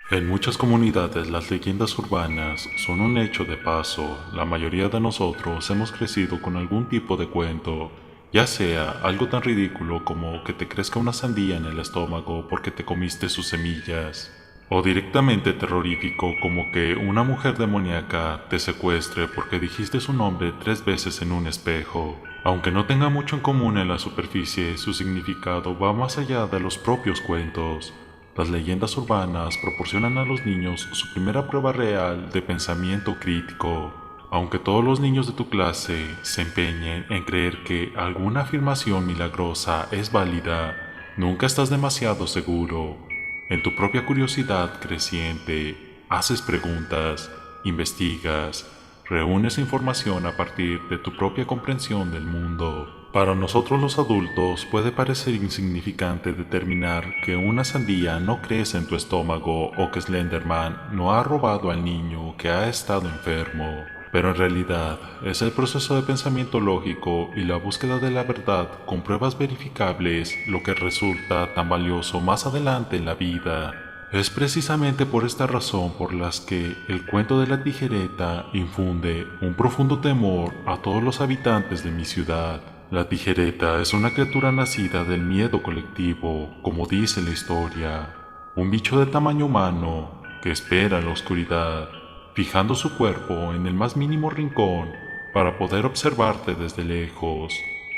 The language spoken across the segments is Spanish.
En muchas comunidades las leyendas urbanas son un hecho de paso. La mayoría de nosotros hemos crecido con algún tipo de cuento, ya sea algo tan ridículo como que te crezca una sandía en el estómago porque te comiste sus semillas, o directamente terrorífico como que una mujer demoníaca te secuestre porque dijiste su nombre 3 veces en un espejo. Aunque no tenga mucho en común en la superficie, su significado va más allá de los propios cuentos. Las leyendas urbanas proporcionan a los niños su primera prueba real de pensamiento crítico. Aunque todos los niños de tu clase se empeñen en creer que alguna afirmación milagrosa es válida, nunca estás demasiado seguro. En tu propia curiosidad creciente, haces preguntas, investigas, reúnes información a partir de tu propia comprensión del mundo. Para nosotros los adultos puede parecer insignificante determinar que una sandía no crece en tu estómago o que Slenderman no ha robado al niño que ha estado enfermo. Pero en realidad es el proceso de pensamiento lógico y la búsqueda de la verdad con pruebas verificables lo que resulta tan valioso más adelante en la vida. Es precisamente por esta razón por las que el cuento de la tijereta infunde un profundo temor a todos los habitantes de mi ciudad. La tijereta es una criatura nacida del miedo colectivo, como dice la historia, un bicho de tamaño humano que espera en la oscuridad, fijando su cuerpo en el más mínimo rincón para poder observarte desde lejos.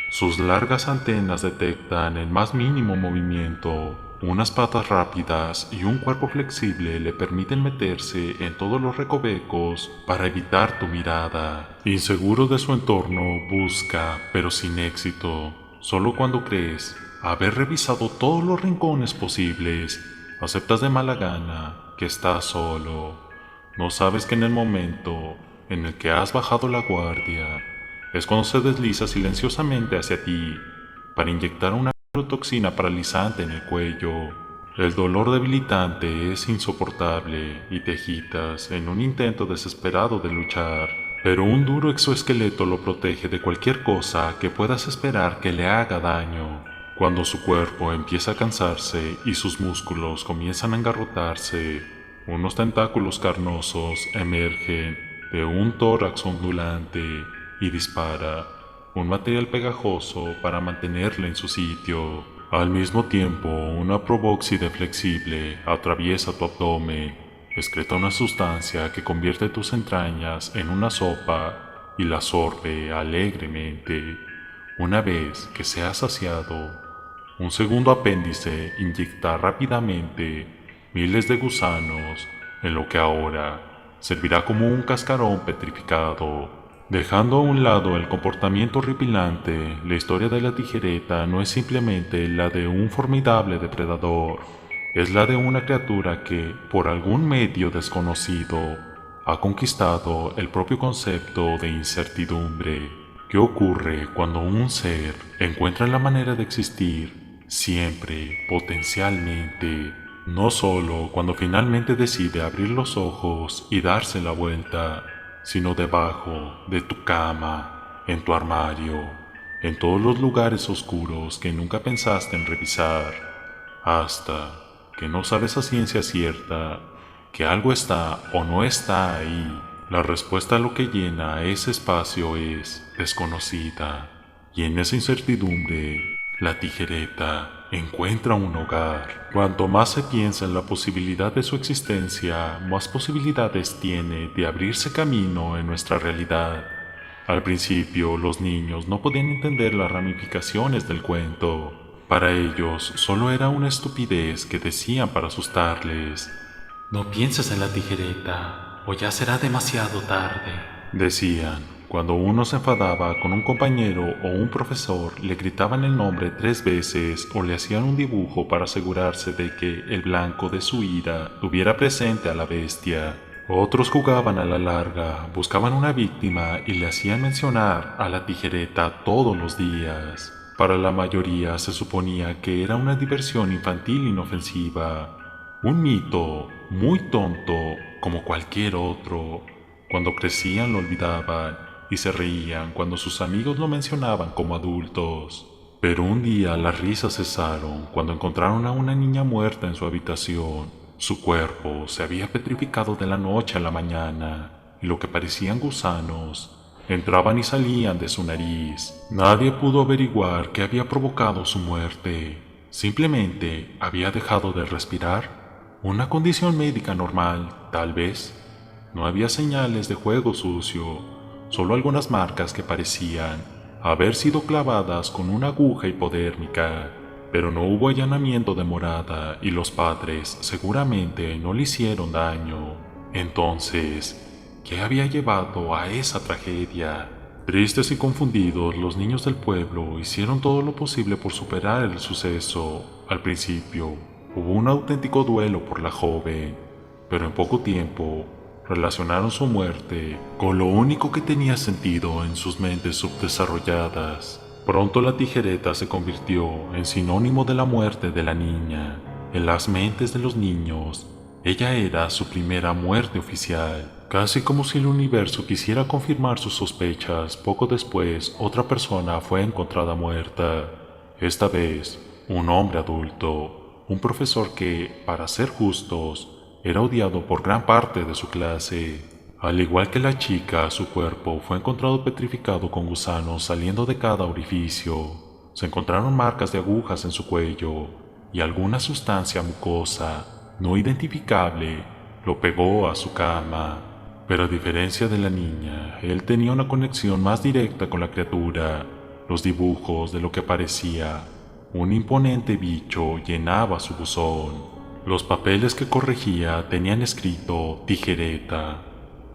Sus largas antenas detectan el más mínimo movimiento. Unas patas rápidas y un cuerpo flexible le permiten meterse en todos los recovecos para evitar tu mirada. Inseguro de su entorno, busca, pero sin éxito. Solo cuando crees haber revisado todos los rincones posibles, aceptas de mala gana que estás solo. No sabes que en el momento en el que has bajado la guardia, es cuando se desliza silenciosamente hacia ti para inyectar una toxina paralizante en el cuello. El dolor debilitante es insoportable y te agitas en un intento desesperado de luchar, pero un duro exoesqueleto lo protege de cualquier cosa que puedas esperar que le haga daño. Cuando su cuerpo empieza a cansarse y sus músculos comienzan a engarrotarse, unos tentáculos carnosos emergen de un tórax ondulante y dispara un material pegajoso para mantenerla en su sitio. Al mismo tiempo, una probóscide flexible atraviesa tu abdomen, excreta una sustancia que convierte tus entrañas en una sopa y la sorbe alegremente. Una vez que se ha saciado, un segundo apéndice inyecta rápidamente miles de gusanos en lo que ahora servirá como un cascarón petrificado. Dejando a un lado el comportamiento horripilante, la historia de la tijereta no es simplemente la de un formidable depredador, es la de una criatura que, por algún medio desconocido, ha conquistado el propio concepto de incertidumbre. ¿Qué ocurre cuando un ser encuentra la manera de existir siempre, potencialmente? No solo cuando finalmente decide abrir los ojos y darse la vuelta, sino debajo de tu cama, en tu armario, en todos los lugares oscuros que nunca pensaste en revisar, hasta que no sabes a ciencia cierta que algo está o no está ahí. La respuesta a lo que llena ese espacio es desconocida, y en esa incertidumbre, la tijereta encuentra un hogar. Cuanto más se piensa en la posibilidad de su existencia, más posibilidades tiene de abrirse camino en nuestra realidad. Al principio, los niños no podían entender las ramificaciones del cuento. Para ellos, solo era una estupidez que decían para asustarles. No pienses en la tijereta, o ya será demasiado tarde. Decían, cuando uno se enfadaba con un compañero o un profesor, le gritaban el nombre 3 veces o le hacían un dibujo para asegurarse de que el blanco de su ira tuviera presente a la bestia. Otros jugaban a la larga, buscaban una víctima y le hacían mencionar a la tijereta todos los días. Para la mayoría se suponía que era una diversión infantil inofensiva, un mito muy tonto como cualquier otro. Cuando crecían lo olvidaban y se reían cuando sus amigos lo mencionaban como adultos. Pero un día las risas cesaron cuando encontraron a una niña muerta en su habitación. Su cuerpo se había petrificado de la noche a la mañana, y lo que parecían gusanos entraban y salían de su nariz. Nadie pudo averiguar qué había provocado su muerte. Simplemente había dejado de respirar. Una condición médica normal, tal vez. No había señales de juego sucio, solo algunas marcas que parecían haber sido clavadas con una aguja hipodérmica. Pero no hubo allanamiento de morada y los padres seguramente no le hicieron daño. Entonces, ¿qué había llevado a esa tragedia? Tristes y confundidos, los niños del pueblo hicieron todo lo posible por superar el suceso. Al principio, hubo un auténtico duelo por la joven, pero en poco tiempo relacionaron su muerte con lo único que tenía sentido en sus mentes subdesarrolladas. Pronto la tijereta se convirtió en sinónimo de la muerte de la niña. En las mentes de los niños, ella era su primera muerte oficial. Casi como si el universo quisiera confirmar sus sospechas, poco después otra persona fue encontrada muerta. Esta vez, un hombre adulto, un profesor que, para ser justos, era odiado por gran parte de su clase. Al igual que la chica, su cuerpo fue encontrado petrificado con gusanos saliendo de cada orificio. Se encontraron marcas de agujas en su cuello y alguna sustancia mucosa, no identificable, lo pegó a su cama. Pero a diferencia de la niña, él tenía una conexión más directa con la criatura. Los dibujos de lo que parecía un imponente bicho llenaba su buzón. Los papeles que corregía tenían escrito tijereta,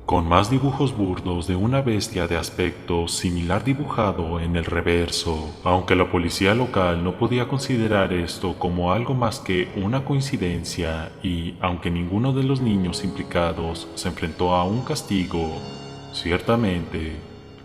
con más dibujos burdos de una bestia de aspecto similar dibujado en el reverso. Aunque la policía local no podía considerar esto como algo más que una coincidencia y aunque ninguno de los niños implicados se enfrentó a un castigo, ciertamente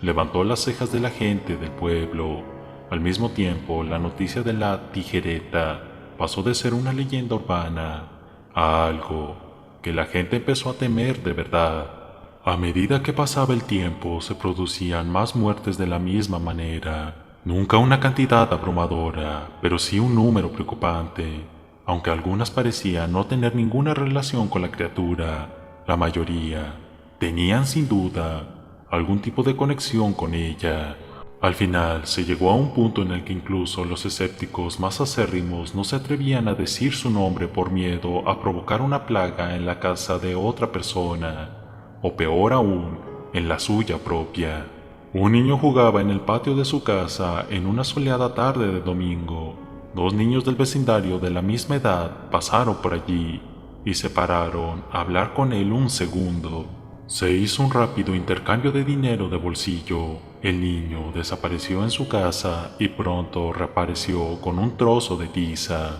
levantó las cejas de la gente del pueblo. Al mismo tiempo, la noticia de la tijereta pasó de ser una leyenda urbana a algo que la gente empezó a temer de verdad. A medida que pasaba el tiempo, se producían más muertes de la misma manera. Nunca una cantidad abrumadora, pero sí un número preocupante. Aunque algunas parecían no tener ninguna relación con la criatura, la mayoría tenían sin duda algún tipo de conexión con ella. Al final se llegó a un punto en el que incluso los escépticos más acérrimos no se atrevían a decir su nombre por miedo a provocar una plaga en la casa de otra persona, o peor aún, en la suya propia. Un niño jugaba en el patio de su casa en una soleada tarde de domingo. Dos niños del vecindario de la misma edad pasaron por allí y se pararon a hablar con él un segundo. Se hizo un rápido intercambio de dinero de bolsillo. El niño desapareció en su casa y pronto reapareció con un trozo de tiza.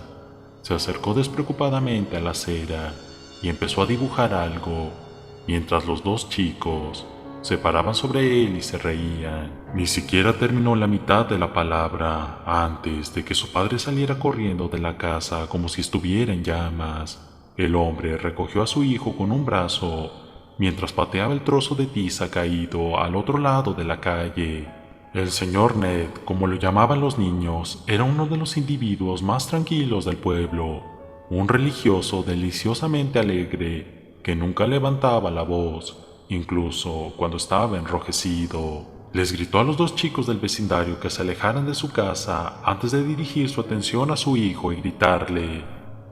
Se acercó despreocupadamente a la acera y empezó a dibujar algo, mientras los dos chicos se paraban sobre él y se reían. Ni siquiera terminó la mitad de la palabra antes de que su padre saliera corriendo de la casa como si estuviera en llamas. El hombre recogió a su hijo con un brazo mientras pateaba el trozo de tiza caído al otro lado de la calle. El señor Ned, como lo llamaban los niños, era uno de los individuos más tranquilos del pueblo, un religioso deliciosamente alegre que nunca levantaba la voz, incluso cuando estaba enrojecido. Les gritó a los dos chicos del vecindario que se alejaran de su casa antes de dirigir su atención a su hijo y gritarle: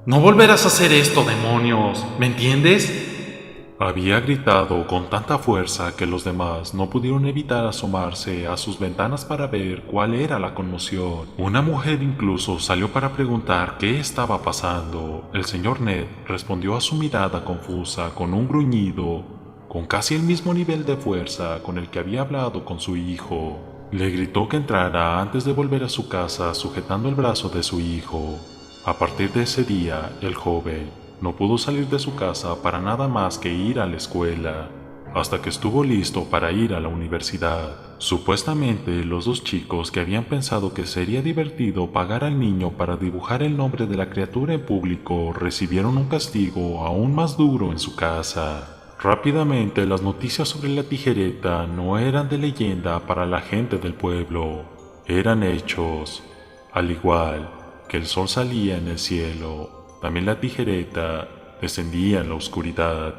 «No volverás a hacer esto, demonios, ¿me entiendes?». Había gritado con tanta fuerza que los demás no pudieron evitar asomarse a sus ventanas para ver cuál era la conmoción. Una mujer incluso salió para preguntar qué estaba pasando. El señor Ned respondió a su mirada confusa con un gruñido, con casi el mismo nivel de fuerza con el que había hablado con su hijo. Le gritó que entrara antes de volver a su casa sujetando el brazo de su hijo. A partir de ese día, el joven no pudo salir de su casa para nada más que ir a la escuela, hasta que estuvo listo para ir a la universidad. Supuestamente, los dos chicos que habían pensado que sería divertido pagar al niño para dibujar el nombre de la criatura en público recibieron un castigo aún más duro en su casa. Rápidamente, las noticias sobre la tijereta no eran de leyenda para la gente del pueblo, eran hechos. Al igual que el sol salía en el cielo, también la tijereta descendía en la oscuridad.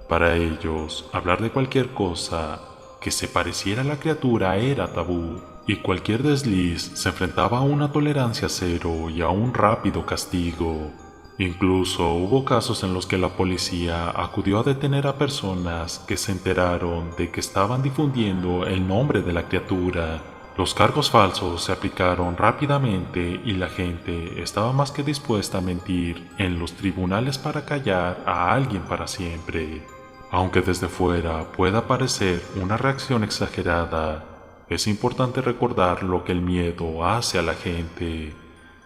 Para ellos, hablar de cualquier cosa que se pareciera a la criatura era tabú, y cualquier desliz se enfrentaba a una tolerancia cero y a un rápido castigo. Incluso hubo casos en los que la policía acudió a detener a personas que se enteraron de que estaban difundiendo el nombre de la criatura. Los cargos falsos se aplicaron rápidamente y la gente estaba más que dispuesta a mentir en los tribunales para callar a alguien para siempre. Aunque desde fuera pueda parecer una reacción exagerada, es importante recordar lo que el miedo hace a la gente,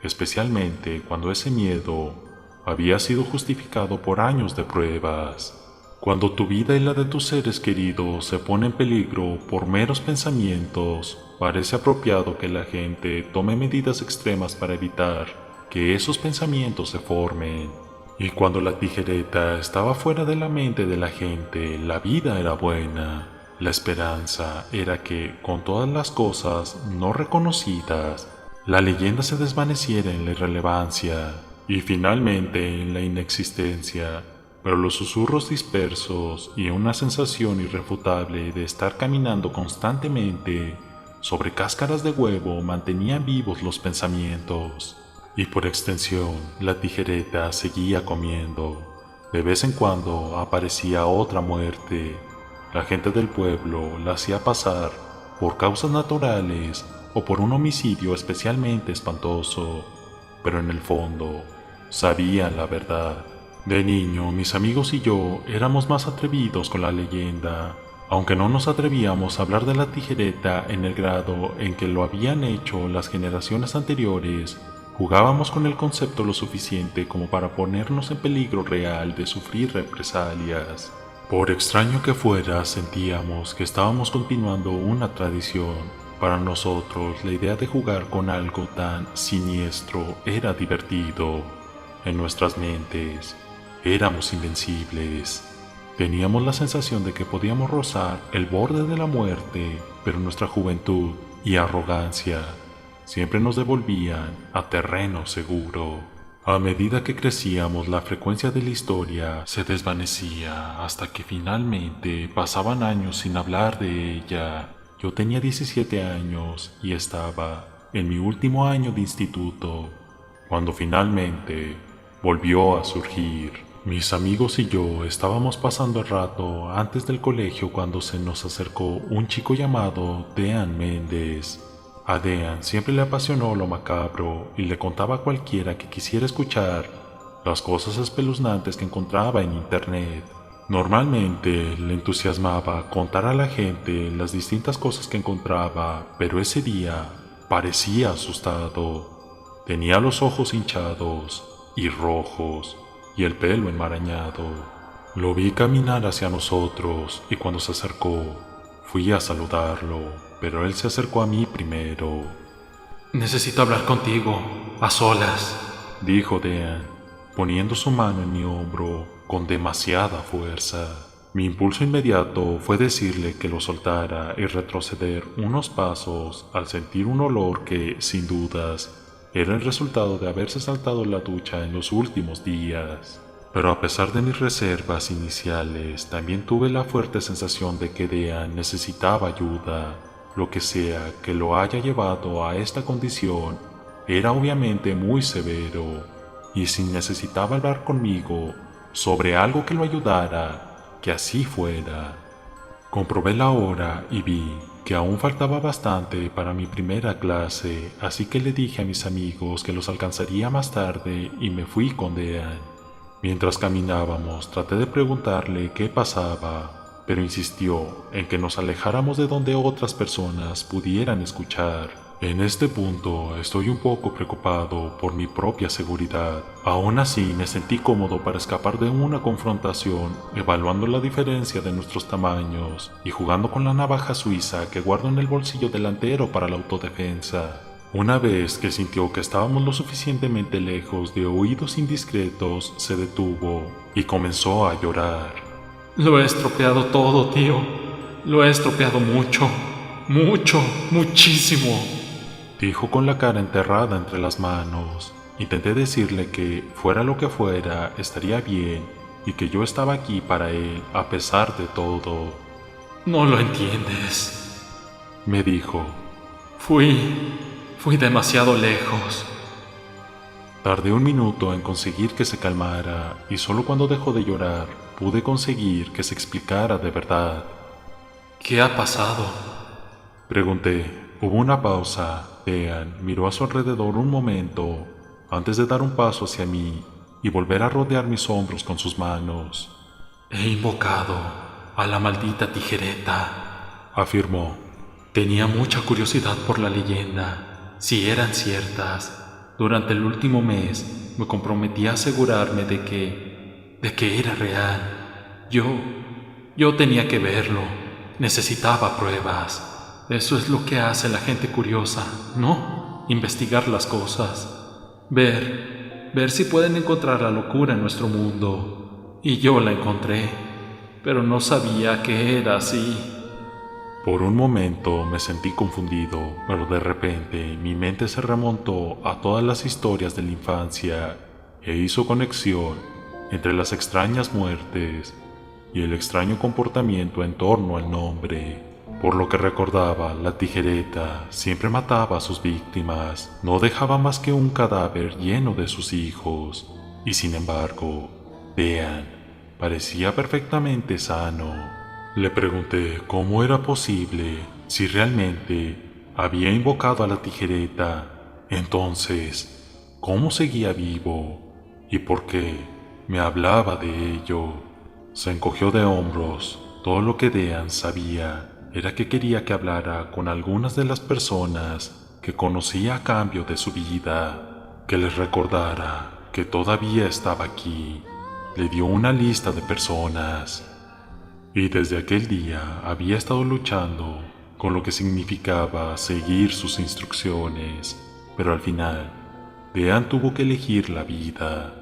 especialmente cuando ese miedo había sido justificado por años de pruebas. Cuando tu vida y la de tus seres queridos se pone en peligro por meros pensamientos, parece apropiado que la gente tome medidas extremas para evitar que esos pensamientos se formen. Y cuando la tijereta estaba fuera de la mente de la gente, la vida era buena. La esperanza era que, con todas las cosas no reconocidas, la leyenda se desvaneciera en la irrelevancia y finalmente en la inexistencia, pero los susurros dispersos y una sensación irrefutable de estar caminando constantemente sobre cáscaras de huevo mantenían vivos los pensamientos. Y por extensión, la tijereta seguía comiendo. De vez en cuando aparecía otra muerte. La gente del pueblo la hacía pasar por causas naturales o por un homicidio especialmente espantoso, pero en el fondo sabían la verdad. De niño, mis amigos y yo éramos más atrevidos con la leyenda, aunque no nos atrevíamos a hablar de la tijereta en el grado en que lo habían hecho las generaciones anteriores. Jugábamos con el concepto lo suficiente como para ponernos en peligro real de sufrir represalias. Por extraño que fuera, sentíamos que estábamos continuando una tradición. Para nosotros, la idea de jugar con algo tan siniestro era divertido. En nuestras mentes, éramos invencibles. Teníamos la sensación de que podíamos rozar el borde de la muerte, pero nuestra juventud y arrogancia siempre nos devolvían a terreno seguro. A medida que crecíamos, la frecuencia de la historia se desvanecía hasta que finalmente pasaban años sin hablar de ella. Yo tenía 17 años y estaba en mi último año de instituto, cuando finalmente volvió a surgir. Mis amigos y yo estábamos pasando el rato antes del colegio cuando se nos acercó un chico llamado Dean Méndez. A Dean siempre le apasionó lo macabro y le contaba a cualquiera que quisiera escuchar las cosas espeluznantes que encontraba en internet. Normalmente le entusiasmaba contar a la gente las distintas cosas que encontraba, pero ese día parecía asustado. Tenía los ojos hinchados y rojos y el pelo enmarañado. Lo vi caminar hacia nosotros y cuando se acercó, fui a saludarlo. Pero él se acercó a mí primero. Necesito hablar contigo, a solas, dijo Dean, poniendo su mano en mi hombro con demasiada fuerza. Mi impulso inmediato fue decirle que lo soltara y retroceder unos pasos al sentir un olor que, sin dudas, era el resultado de haberse saltado la ducha en los últimos días. Pero a pesar de mis reservas iniciales, también tuve la fuerte sensación de que Dean necesitaba ayuda. Lo que sea que lo haya llevado a esta condición era obviamente muy severo, y si necesitaba hablar conmigo sobre algo que lo ayudara, que así fuera. Comprobé la hora y vi que aún faltaba bastante para mi primera clase, así que le dije a mis amigos que los alcanzaría más tarde y me fui con Dean. Mientras caminábamos, traté de preguntarle qué pasaba, pero insistió en que nos alejáramos de donde otras personas pudieran escuchar. En este punto estoy un poco preocupado por mi propia seguridad. Aún así me sentí cómodo para escapar de una confrontación, evaluando la diferencia de nuestros tamaños y jugando con la navaja suiza que guardo en el bolsillo delantero para la autodefensa. Una vez que sintió que estábamos lo suficientemente lejos de oídos indiscretos, se detuvo y comenzó a llorar. Lo he estropeado todo, tío. Lo he estropeado mucho, muchísimo, dijo con la cara enterrada entre las manos, Intenté decirle que, fuera lo que fuera, estaría bien y que yo estaba aquí para él a pesar de todo. No lo entiendes. Me dijo. Fui demasiado lejos. Tardé un minuto en conseguir que se calmara y solo cuando dejó de llorar pude conseguir que se explicara de verdad. ¿Qué ha pasado? Pregunté. Hubo una pausa. Dean miró a su alrededor un momento antes de dar un paso hacia mí y volver a rodear mis hombros con sus manos. He invocado a la maldita tijereta, afirmó. Tenía mucha curiosidad por la leyenda, si eran ciertas. Durante el último mes me comprometí a asegurarme de que era real. Yo tenía que verlo. Necesitaba pruebas. Eso es lo que hace la gente curiosa, ¿no? Investigar las cosas. Ver si pueden encontrar la locura en nuestro mundo. Y yo la encontré, pero no sabía que era así. Por un momento me sentí confundido, pero de repente mi mente se remontó a todas las historias de la infancia e hizo conexión entre las extrañas muertes y el extraño comportamiento en torno al nombre. Por lo que recordaba, la tijereta siempre mataba a sus víctimas, no dejaba más que un cadáver lleno de sus hijos, y sin embargo, Dean parecía perfectamente sano. Le pregunté cómo era posible, si realmente había invocado a la tijereta. Entonces, ¿cómo seguía vivo? ¿Y por qué me hablaba de ello? Se encogió de hombros. Todo lo que Dean sabía era que quería que hablara con algunas de las personas que conocía a cambio de su vida, que les recordara que todavía estaba aquí. Le dio una lista de personas. Y desde aquel día había estado luchando con lo que significaba seguir sus instrucciones, pero al final, Dean tuvo que elegir la vida.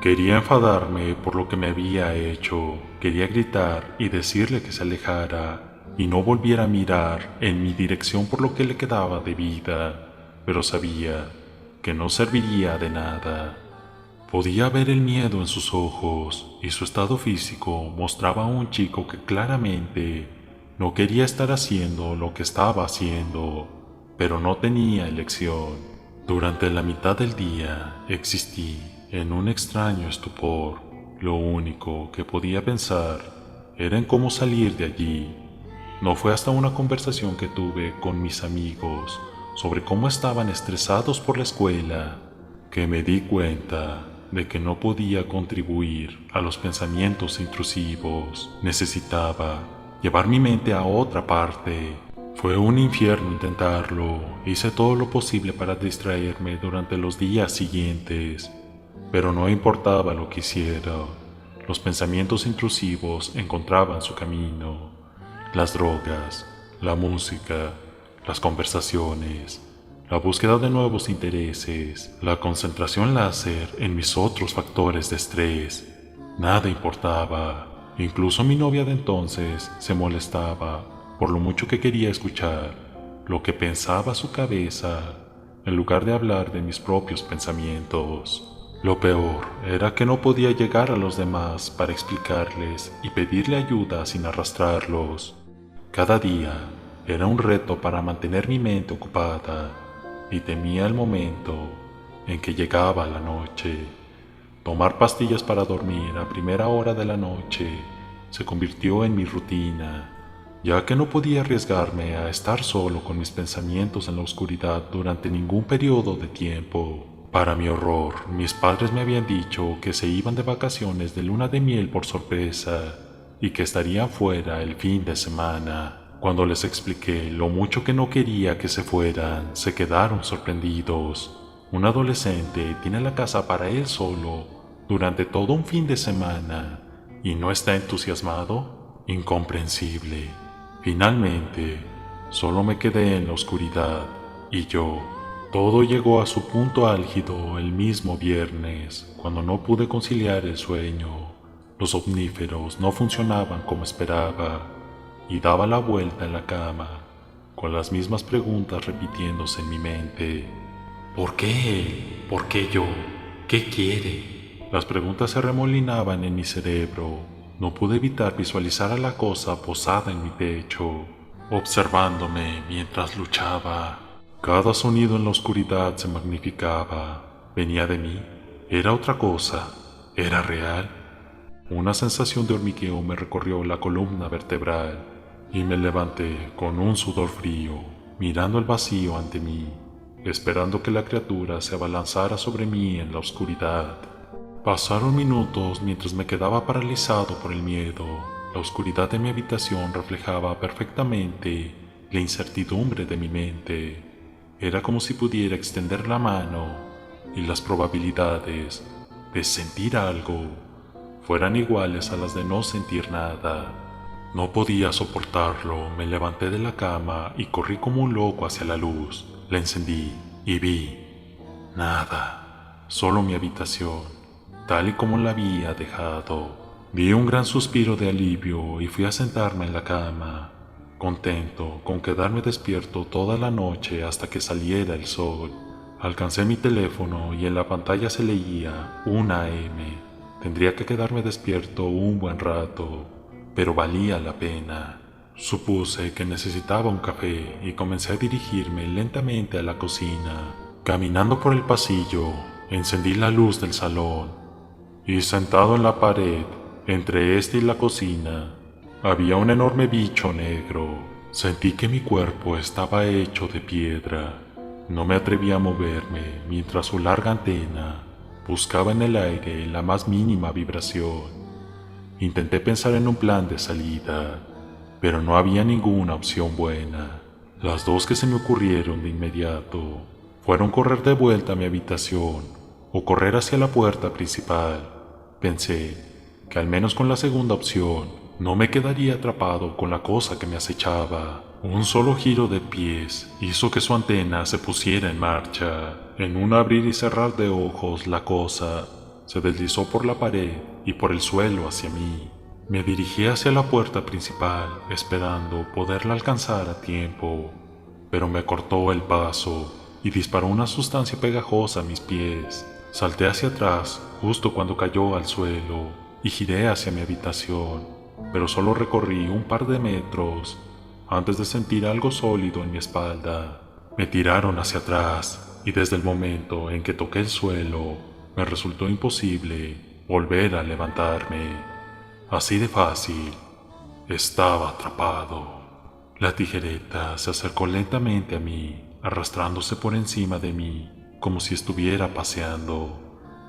Quería enfadarme por lo que me había hecho, quería gritar y decirle que se alejara y no volviera a mirar en mi dirección por lo que le quedaba de vida, pero sabía que no serviría de nada. Podía ver el miedo en sus ojos y su estado físico mostraba a un chico que claramente no quería estar haciendo lo que estaba haciendo, pero no tenía elección. Durante la mitad del día existí en un extraño estupor. Lo único que podía pensar era en cómo salir de allí. No fue hasta una conversación que tuve con mis amigos sobre cómo estaban estresados por la escuela que me di cuenta de que no podía contribuir a los pensamientos intrusivos. Necesitaba llevar mi mente a otra parte. Fue un infierno intentarlo. Hice todo lo posible para distraerme durante los días siguientes, pero no importaba lo que hiciera. Los pensamientos intrusivos encontraban su camino. Las drogas, la música, las conversaciones, la búsqueda de nuevos intereses, la concentración láser en mis otros factores de estrés. Nada importaba. Incluso mi novia de entonces se molestaba por lo mucho que quería escuchar lo que pensaba su cabeza en lugar de hablar de mis propios pensamientos. Lo peor era que no podía llegar a los demás para explicarles y pedirle ayuda sin arrastrarlos. Cada día era un reto para mantener mi mente ocupada y temía el momento en que llegaba la noche. Tomar pastillas para dormir a primera hora de la noche se convirtió en mi rutina, ya que no podía arriesgarme a estar solo con mis pensamientos en la oscuridad durante ningún periodo de tiempo. Para mi horror, mis padres me habían dicho que se iban de vacaciones de luna de miel por sorpresa y que estarían fuera el fin de semana. Cuando les expliqué lo mucho que no quería que se fueran, se quedaron sorprendidos. Un adolescente tiene la casa para él solo durante todo un fin de semana y no está entusiasmado. Incomprensible. Finalmente, solo me quedé en la oscuridad y yo. Todo llegó a su punto álgido el mismo viernes, cuando no pude conciliar el sueño. Los omníferos no funcionaban como esperaba y daba la vuelta en la cama, con las mismas preguntas repitiéndose en mi mente. ¿Por qué él? ¿Por qué yo? ¿Qué quiere? Las preguntas se remolinaban en mi cerebro. No pude evitar visualizar a la cosa posada en mi pecho, observándome mientras luchaba. Cada sonido en la oscuridad se magnificaba. Venía de mí. Era otra cosa. Era real. Una sensación de hormigueo me recorrió la columna vertebral y me levanté con un sudor frío, mirando el vacío ante mí, esperando que la criatura se abalanzara sobre mí en la oscuridad. Pasaron minutos mientras me quedaba paralizado por el miedo. La oscuridad de mi habitación reflejaba perfectamente la incertidumbre de mi mente. Era como si pudiera extender la mano y las probabilidades de sentir algo fueran iguales a las de no sentir nada. No podía soportarlo, me levanté de la cama y corrí como un loco hacia la luz. La encendí y vi nada, solo mi habitación, tal y como la había dejado. Vi un gran suspiro de alivio y fui a sentarme en la cama, contento con quedarme despierto toda la noche hasta que saliera el sol. Alcancé mi teléfono y en la pantalla se leía 1 AM. Tendría que quedarme despierto un buen rato, pero valía la pena. Supuse que necesitaba un café y comencé a dirigirme lentamente a la cocina. Caminando por el pasillo, encendí la luz del salón y sentado en la pared, entre este y la cocina, había un enorme bicho negro. Sentí que mi cuerpo estaba hecho de piedra. No me atreví a moverme mientras su larga antena buscaba en el aire la más mínima vibración. Intenté pensar en un plan de salida, pero no había ninguna opción buena. Las dos que se me ocurrieron de inmediato fueron correr de vuelta a mi habitación o correr hacia la puerta principal. Pensé que al menos con la segunda opción no me quedaría atrapado con la cosa que me acechaba. Un solo giro de pies hizo que su antena se pusiera en marcha. En un abrir y cerrar de ojos, la cosa se deslizó por la pared y por el suelo hacia mí. Me dirigí hacia la puerta principal, esperando poderla alcanzar a tiempo, pero me cortó el paso y disparó una sustancia pegajosa a mis pies. Salté hacia atrás justo cuando cayó al suelo y giré hacia mi habitación, pero solo recorrí un par de metros antes de sentir algo sólido en mi espalda. Me tiraron hacia atrás y desde el momento en que toqué el suelo, me resultó imposible volver a levantarme. Así de fácil, estaba atrapado. La tijereta se acercó lentamente a mí, arrastrándose por encima de mí, como si estuviera paseando,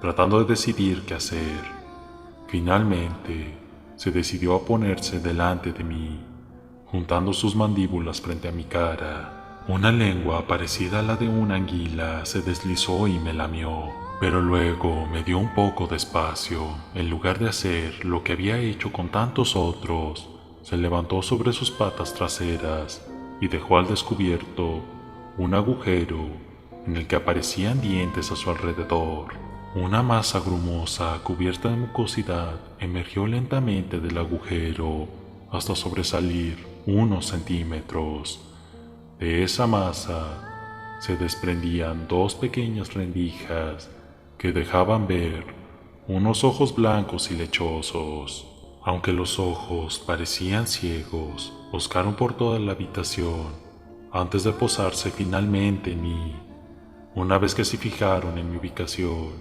tratando de decidir qué hacer. Finalmente, se decidió a ponerse delante de mí, juntando sus mandíbulas frente a mi cara. Una lengua parecida a la de una anguila se deslizó y me lamió, pero luego me dio un poco de espacio. En lugar de hacer lo que había hecho con tantos otros, se levantó sobre sus patas traseras y dejó al descubierto un agujero en el que aparecían dientes a su alrededor. Una masa grumosa cubierta de mucosidad emergió lentamente del agujero hasta sobresalir unos centímetros. De esa masa se desprendían dos pequeñas rendijas que dejaban ver unos ojos blancos y lechosos. Aunque los ojos parecían ciegos, buscaron por toda la habitación antes de posarse finalmente en mí. Una vez que se fijaron en mi ubicación,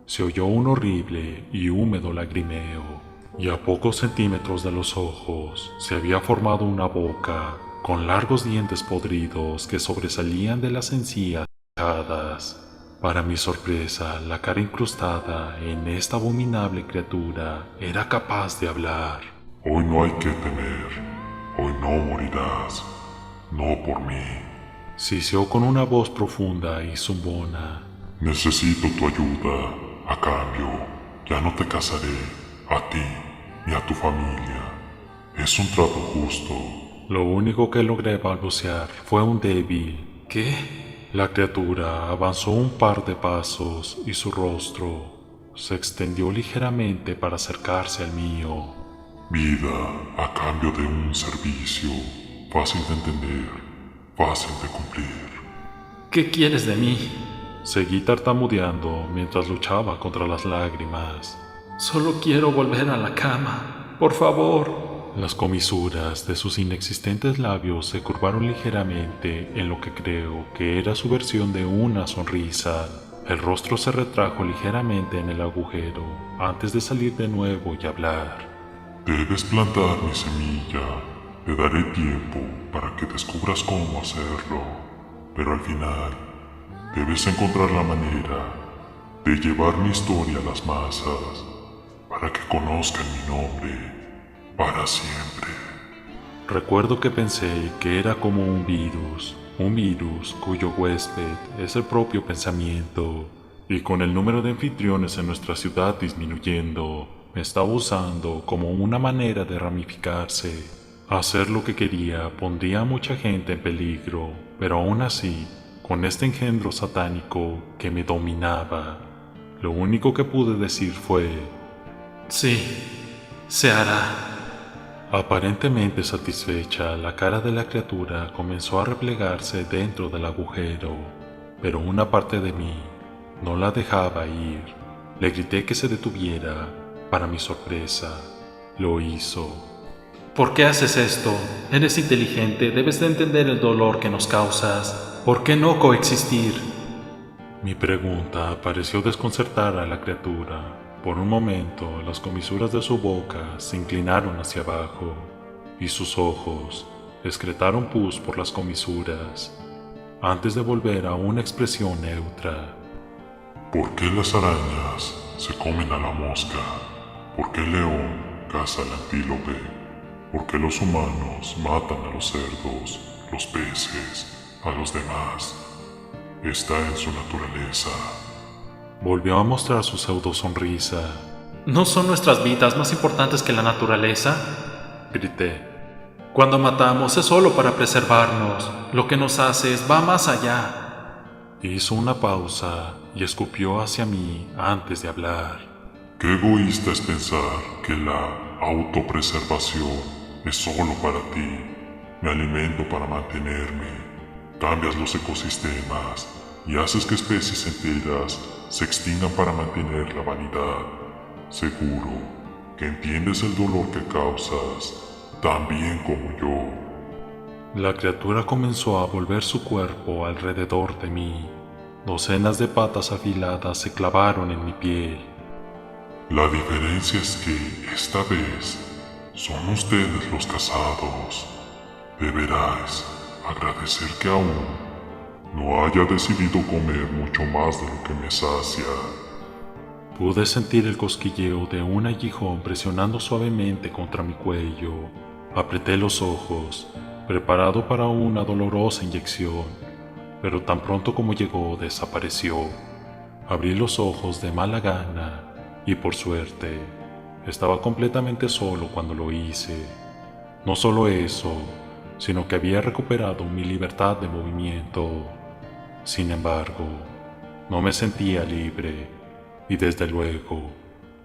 se oyó un horrible y húmedo lagrimeo, y a pocos centímetros de los ojos se había formado una boca con largos dientes podridos que sobresalían de las encías hinchadas. Para mi sorpresa, la cara incrustada en esta abominable criatura era capaz de hablar. Hoy no hay que temer, hoy no morirás, no por mí. Siseó con una voz profunda y zumbona. Necesito tu ayuda, a cambio, ya no te casaré, a ti ni a tu familia. Es un trato justo. Lo único que logré balbucear fue un débil ¿Qué? La criatura avanzó un par de pasos y su rostro se extendió ligeramente para acercarse al mío. Vida a cambio de un servicio fácil de entender, fácil de cumplir. ¿Qué quieres de mí? Seguí tartamudeando mientras luchaba contra las lágrimas. Solo quiero volver a la cama. Por favor. Las comisuras de sus inexistentes labios se curvaron ligeramente en lo que creo que era su versión de una sonrisa. El rostro se retrajo ligeramente en el agujero antes de salir de nuevo y hablar. Debes plantar mi semilla. Te daré tiempo para que descubras cómo hacerlo. Pero al final, debes encontrar la manera de llevar mi historia a las masas para que conozcan mi nombre para siempre. Recuerdo que pensé que era como un virus cuyo huésped es el propio pensamiento, y con el número de anfitriones en nuestra ciudad disminuyendo, me estaba usando como una manera de ramificarse. Hacer lo que quería pondría a mucha gente en peligro, pero aún así, con este engendro satánico que me dominaba, lo único que pude decir fue: sí, se hará. Aparentemente satisfecha, la cara de la criatura comenzó a replegarse dentro del agujero, pero una parte de mí no la dejaba ir. Le grité que se detuviera. Para mi sorpresa, lo hizo. ¿Por qué haces esto? Eres inteligente, debes de entender el dolor que nos causas. ¿Por qué no coexistir? Mi pregunta pareció desconcertar a la criatura. Por un momento, las comisuras de su boca se inclinaron hacia abajo y sus ojos excretaron pus por las comisuras, antes de volver a una expresión neutra. ¿Por qué las arañas se comen a la mosca? ¿Por qué el león caza al antílope? ¿Por qué los humanos matan a los cerdos, los peces, a los demás? Está en su naturaleza. Volvió a mostrar su pseudo sonrisa. ¿No son nuestras vidas más importantes que la naturaleza? Grité. Cuando matamos es solo para preservarnos. Lo que nos haces va más allá. Hizo una pausa y escupió hacia mí antes de hablar. Qué egoísta es pensar que la autopreservación es solo para ti. Me alimento para mantenerme. Cambias los ecosistemas y haces que especies enteras se extingan para mantener la vanidad. Seguro que entiendes el dolor que causas, tan bien como yo. La criatura comenzó a volver su cuerpo alrededor de mí. Docenas de patas afiladas se clavaron en mi piel. La diferencia es que esta vez son ustedes los cazados. Deberás agradecer que aún no haya decidido comer mucho más de lo que me sacia. Pude sentir el cosquilleo de un aguijón presionando suavemente contra mi cuello. Apreté los ojos, preparado para una dolorosa inyección, pero tan pronto como llegó desapareció. Abrí los ojos de mala gana y por suerte estaba completamente solo cuando lo hice. No solo eso, sino que había recuperado mi libertad de movimiento. Sin embargo, no me sentía libre y desde luego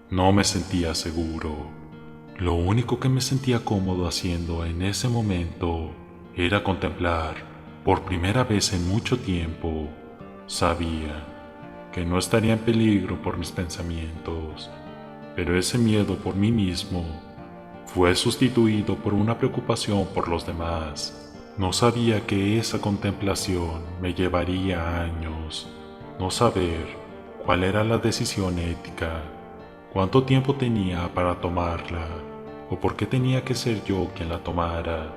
no me sentía seguro. Lo único que me sentía cómodo haciendo en ese momento era contemplar, por primera vez en mucho tiempo, sabía que no estaría en peligro por mis pensamientos, pero ese miedo por mí mismo fue sustituido por una preocupación por los demás. No sabía que esa contemplación me llevaría años. No saber cuál era la decisión ética, cuánto tiempo tenía para tomarla, o por qué tenía que ser yo quien la tomara.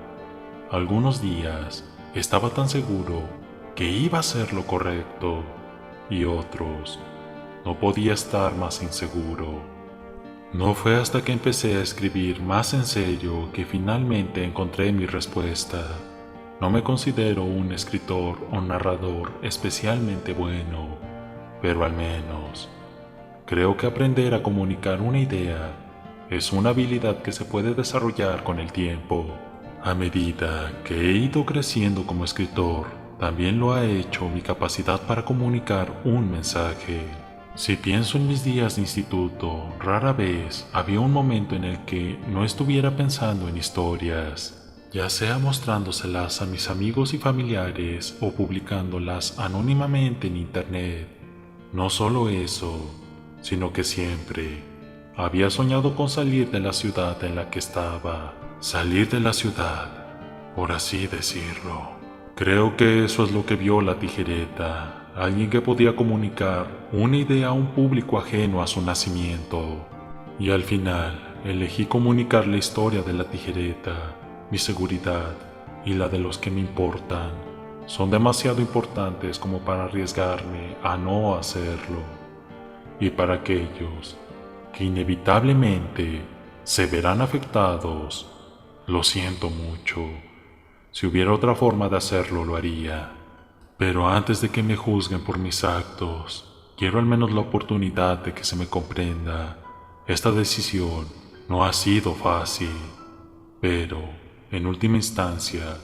Algunos días estaba tan seguro que iba a ser lo correcto, y otros no podía estar más inseguro. No fue hasta que empecé a escribir más en serio que finalmente encontré mi respuesta. No me considero un escritor o narrador especialmente bueno, pero al menos creo que aprender a comunicar una idea es una habilidad que se puede desarrollar con el tiempo. A medida que he ido creciendo como escritor, también lo ha hecho mi capacidad para comunicar un mensaje. Si pienso en mis días de instituto, rara vez había un momento en el que no estuviera pensando en historias. ya sea mostrándoselas a mis amigos y familiares o publicándolas anónimamente en internet. No solo eso, sino que siempre había soñado con salir de la ciudad en la que estaba, salir de la ciudad, por así decirlo. Creo que eso es lo que vio la tijereta, alguien que podía comunicar una idea a un público ajeno a su nacimiento. Y al final elegí comunicar la historia de la tijereta. Mi seguridad y la de los que me importan son demasiado importantes como para arriesgarme a no hacerlo. Y para aquellos que inevitablemente se verán afectados, lo siento mucho. Si hubiera otra forma de hacerlo, lo haría. Pero antes de que me juzguen por mis actos, quiero al menos la oportunidad de que se me comprenda. Esta decisión no ha sido fácil, pero en última instancia,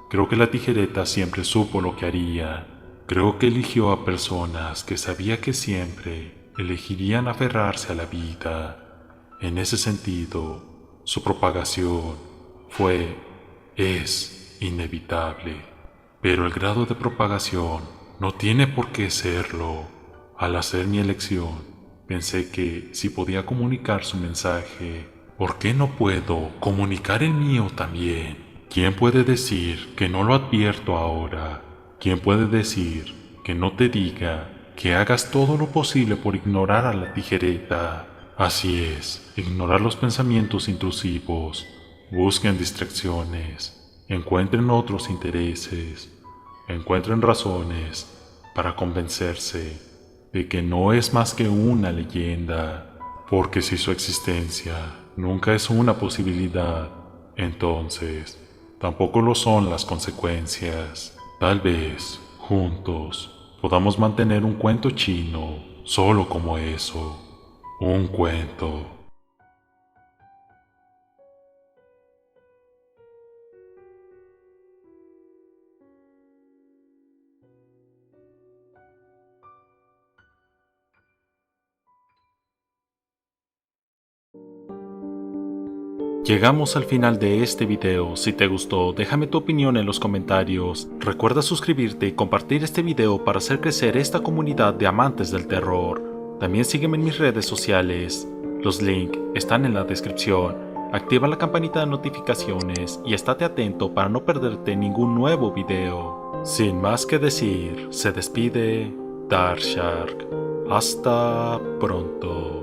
creo que la tijereta siempre supo lo que haría. Creo que eligió a personas que sabía que siempre elegirían aferrarse a la vida. En ese sentido, su propagación es inevitable. Pero el grado de propagación no tiene por qué serlo. Al hacer mi elección, pensé que si podía comunicar su mensaje, ¿por qué no puedo comunicar el mío también? ¿Quién puede decir que no lo advierto ahora? ¿Quién puede decir que no te diga que hagas todo lo posible por ignorar a la tijereta? Así es, ignorar los pensamientos intrusivos, busquen distracciones, encuentren otros intereses, encuentren razones para convencerse de que no es más que una leyenda, porque si su existencia nunca es una posibilidad, entonces tampoco lo son las consecuencias. Tal vez, juntos, podamos mantener un cuento chino solo como eso, un cuento. Llegamos al final de este video. Si te gustó, déjame tu opinión en los comentarios. Recuerda suscribirte y compartir este video para hacer crecer esta comunidad de amantes del terror. También sígueme en mis redes sociales. Los links están en la descripción. Activa la campanita de notificaciones y estate atento para no perderte ningún nuevo video. Sin más que decir, se despide Dark Shark. Hasta pronto.